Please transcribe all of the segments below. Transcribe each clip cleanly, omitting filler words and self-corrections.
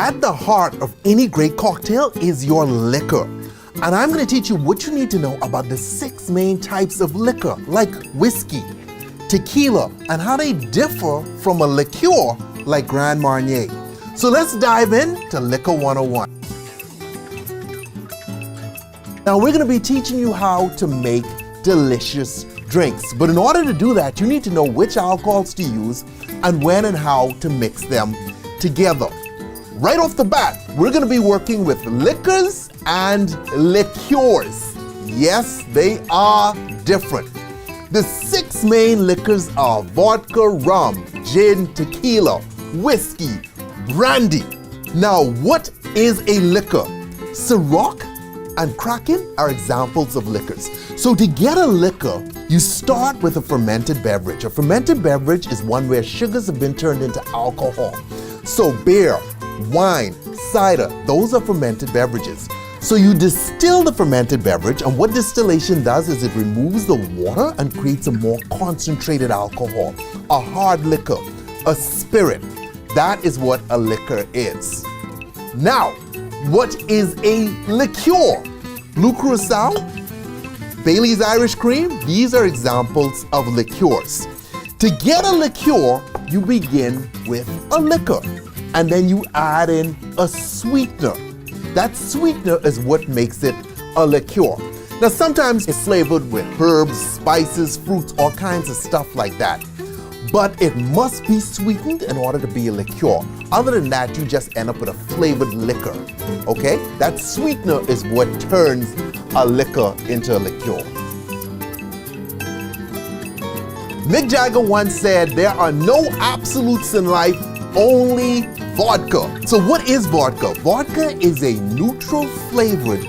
At the heart of any great cocktail is your liquor. And I'm going to teach you what you need to know about the 6 main types of liquor, like whiskey, tequila, and how they differ from a liqueur like Grand Marnier. So let's dive into Liquor 101. Now we're going to be teaching you how to make delicious drinks. But in order to do that, you need to know which alcohols to use and when and how to mix them together. Right off the bat, we're going to be working with liquors and liqueurs. Yes, they are different. The 6 main liquors are vodka, rum, gin, tequila, whiskey, brandy. Now, what is a liquor? Ciroc and Kraken are examples of liquors. So to get a liquor, you start with a fermented beverage. A fermented beverage is one where sugars have been turned into alcohol. So beer, wine, cider, those are fermented beverages. So you distill the fermented beverage, and what distillation does is it removes the water and creates a more concentrated alcohol, a hard liquor, a spirit. That is what a liquor is. Now, what is a liqueur? Blue Curacao, Bailey's Irish Cream, these are examples of liqueurs. To get a liqueur, you begin with a liquor, and then you add in a sweetener. That sweetener is what makes it a liqueur. Now sometimes it's flavored with herbs, spices, fruits, all kinds of stuff like that. But it must be sweetened in order to be a liqueur. Other than that, you just end up with a flavored liquor, okay? That sweetener is what turns a liquor into a liqueur. Mick Jagger once said, there are no absolutes in life, only vodka. So what is vodka? Vodka is a neutral flavored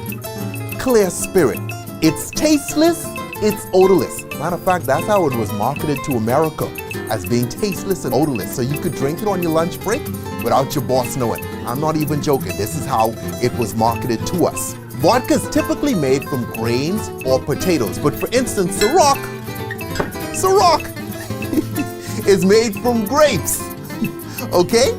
clear spirit. It's tasteless, it's odorless. Matter of fact, that's how it was marketed to America, as being tasteless and odorless. So you could drink it on your lunch break without your boss knowing. I'm not even joking. This is how it was marketed to us. Vodka is typically made from grains or potatoes. But for instance, Ciroc is made from grapes, okay?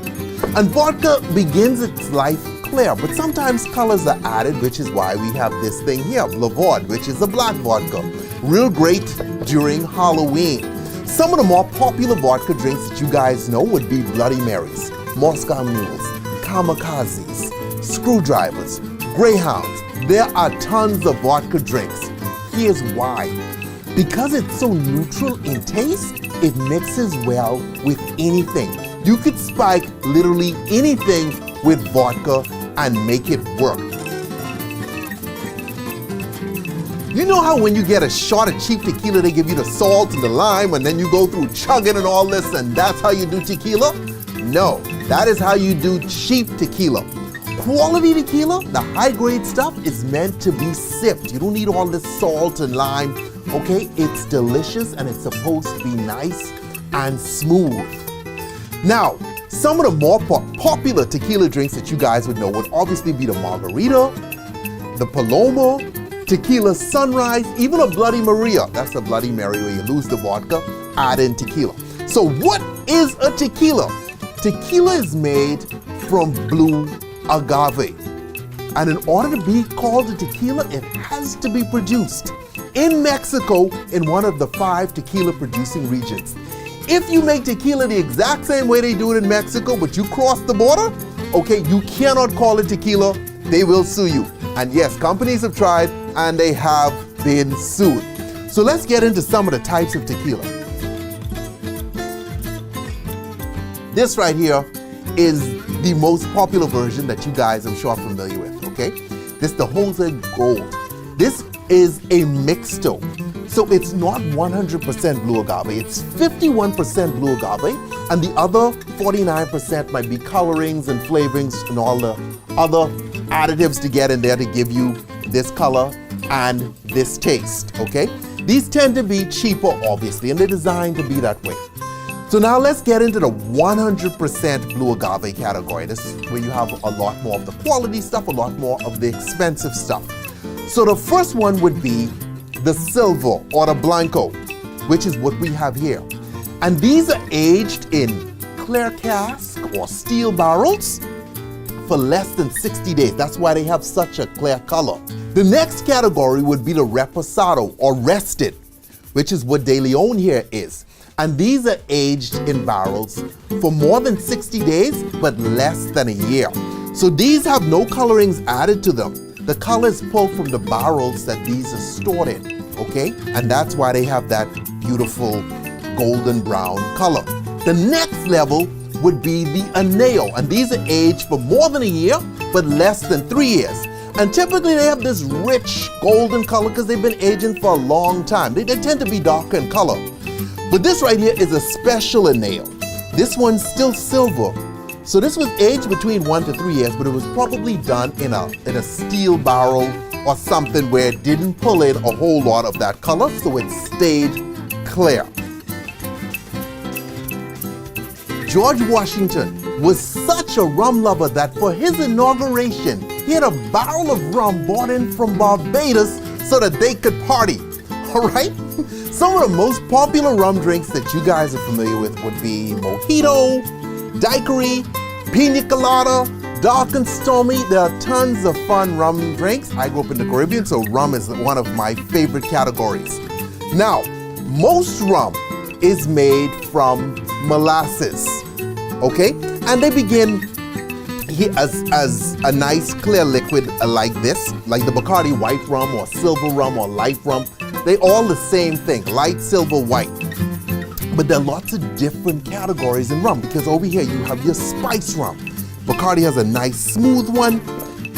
And vodka begins its life clear, but sometimes colors are added, which is why we have this thing here, Lavord, which is a black vodka. Real great during Halloween. Some of the more popular vodka drinks that you guys know would be Bloody Marys, Moscow Mules, Kamikazes, Screwdrivers, Greyhounds. There are tons of vodka drinks. Here's why. Because it's so neutral in taste, it mixes well with anything. You could spike literally anything with vodka and make it work. You know how when you get a shot of cheap tequila, they give you the salt and the lime, and then you go through chugging and all this, and that's how you do tequila? No, that is how you do cheap tequila. Quality tequila, the high-grade stuff, is meant to be sipped. You don't need all this salt and lime, okay? It's delicious, and it's supposed to be nice and smooth. Now, some of the more popular tequila drinks that you guys would know would obviously be the Margarita, the Paloma, Tequila Sunrise, even a Bloody Maria. That's a Bloody Mary where you lose the vodka, add in tequila. So what is a tequila? Tequila is made from blue agave. And in order to be called a tequila, it has to be produced in Mexico in one of the 5 tequila producing regions. If you make tequila the exact same way they do it in Mexico, but you cross the border, okay, you cannot call it tequila. They will sue you. And yes, companies have tried and they have been sued. So let's get into some of the types of tequila. This right here is the most popular version that you guys I'm sure are familiar with, okay? This is the Jose Gold. This is a mixto. So it's not 100% blue agave, it's 51% blue agave, and the other 49% might be colorings and flavorings and all the other additives to get in there to give you this color and this taste, okay? These tend to be cheaper, obviously, and they're designed to be that way. So now let's get into the 100% blue agave category. This is where you have a lot more of the quality stuff, a lot more of the expensive stuff. So the first one would be the silver or the blanco, which is what we have here. And these are aged in clear cask or steel barrels for less than 60 days. That's why they have such a clear color. The next category would be the reposado or rested, which is what De Leon here is. And these are aged in barrels for more than 60 days, but less than a year. So these have no colorings added to them. The color is pulled from the barrels that these are stored in, okay? And that's why they have that beautiful golden brown color. The next level would be the Aneo, and these are aged for more than a year, but less than 3 years. And typically they have this rich golden color because they've been aging for a long time. They tend to be darker in color. But this right here is a special Aneo. This one's still silver. So this was aged between 1 to 3 years, but it was probably done in a steel barrel or something where it didn't pull in a whole lot of that color, so it stayed clear. George Washington was such a rum lover that for his inauguration, he had a barrel of rum brought in from Barbados so that they could party, all right? Some of the most popular rum drinks that you guys are familiar with would be mojito, daiquiri, pina colada, dark and stormy. There are tons of fun rum drinks. I grew up in the Caribbean, so rum is one of my favorite categories. Now, most rum is made from molasses, okay? And they begin here as a nice clear liquid like this, like the Bacardi white rum or silver rum or light rum. They all the same thing, light, silver, white. But there are lots of different categories in rum because over here you have your spice rum. Bacardi has a nice smooth one.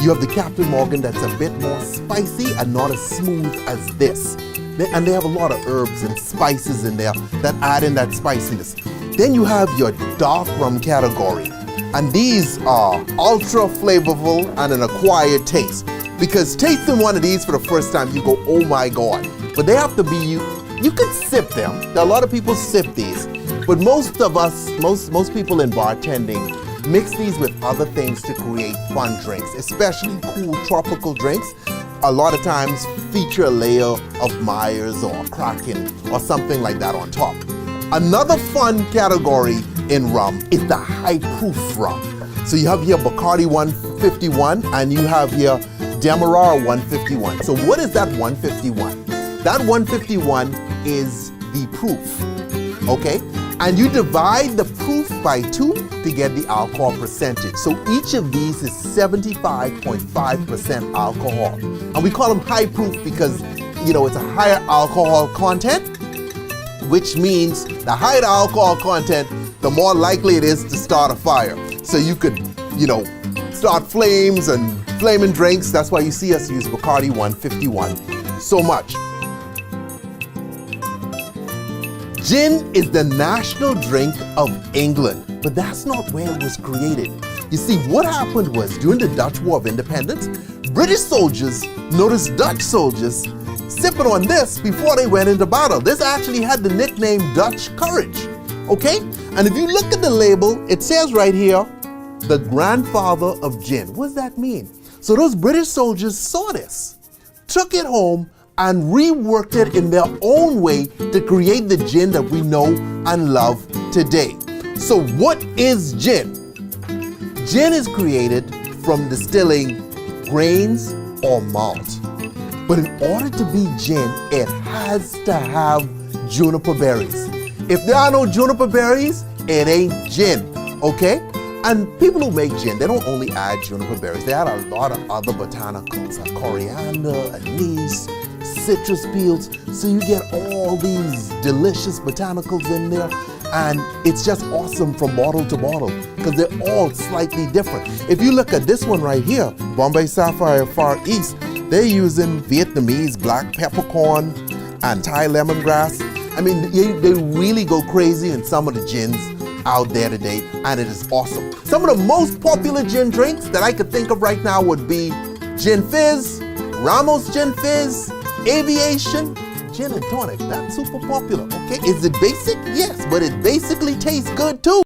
You have the Captain Morgan that's a bit more spicy and not as smooth as this. And they have a lot of herbs and spices in there that add in that spiciness. Then you have your dark rum category. And these are ultra flavorful and an acquired taste. Because tasting one of these for the first time, you go, oh my God. But they have to be, you can sip them. There are a lot of people sip these. But most of us, most people in bartending, mix these with other things to create fun drinks, especially cool tropical drinks. A lot of times feature a layer of Myers or Kraken or something like that on top. Another fun category in rum is the high proof rum. So you have here Bacardi 151 and you have here Demerara 151. So what is that 151? That 151 is the proof, okay? And you divide the proof by 2 to get the alcohol percentage. So each of these is 75.5% alcohol. And we call them high proof because, you know, it's a higher alcohol content, which means the higher the alcohol content, the more likely it is to start a fire. So you could, you know, start flames and flaming drinks. That's why you see us use Bacardi 151 so much. Gin is the national drink of England, but that's not where it was created. You see, what happened was during the Dutch War of Independence, British soldiers noticed Dutch soldiers sipping on this before they went into battle. This actually had the nickname Dutch Courage, okay? And if you look at the label, it says right here, the grandfather of gin. What does that mean? So those British soldiers saw this, took it home, and reworked it in their own way to create the gin that we know and love today. So what is gin? Gin is created from distilling grains or malt. But in order to be gin, it has to have juniper berries. If there are no juniper berries, it ain't gin, okay? And people who make gin, they don't only add juniper berries, they add a lot of other botanicals, like coriander, anise, citrus peels, so you get all these delicious botanicals in there, and it's just awesome from bottle to bottle because they're all slightly different. If you look at this one right here, Bombay Sapphire Far East, they're using Vietnamese black peppercorn and Thai lemongrass. I mean, they really go crazy in some of the gins out there today, and it is awesome. Some of the most popular gin drinks that I could think of right now would be Gin Fizz, Ramos Gin Fizz, Aviation, gin and tonic. That's super popular, okay? Is it basic? Yes, but it basically tastes good too.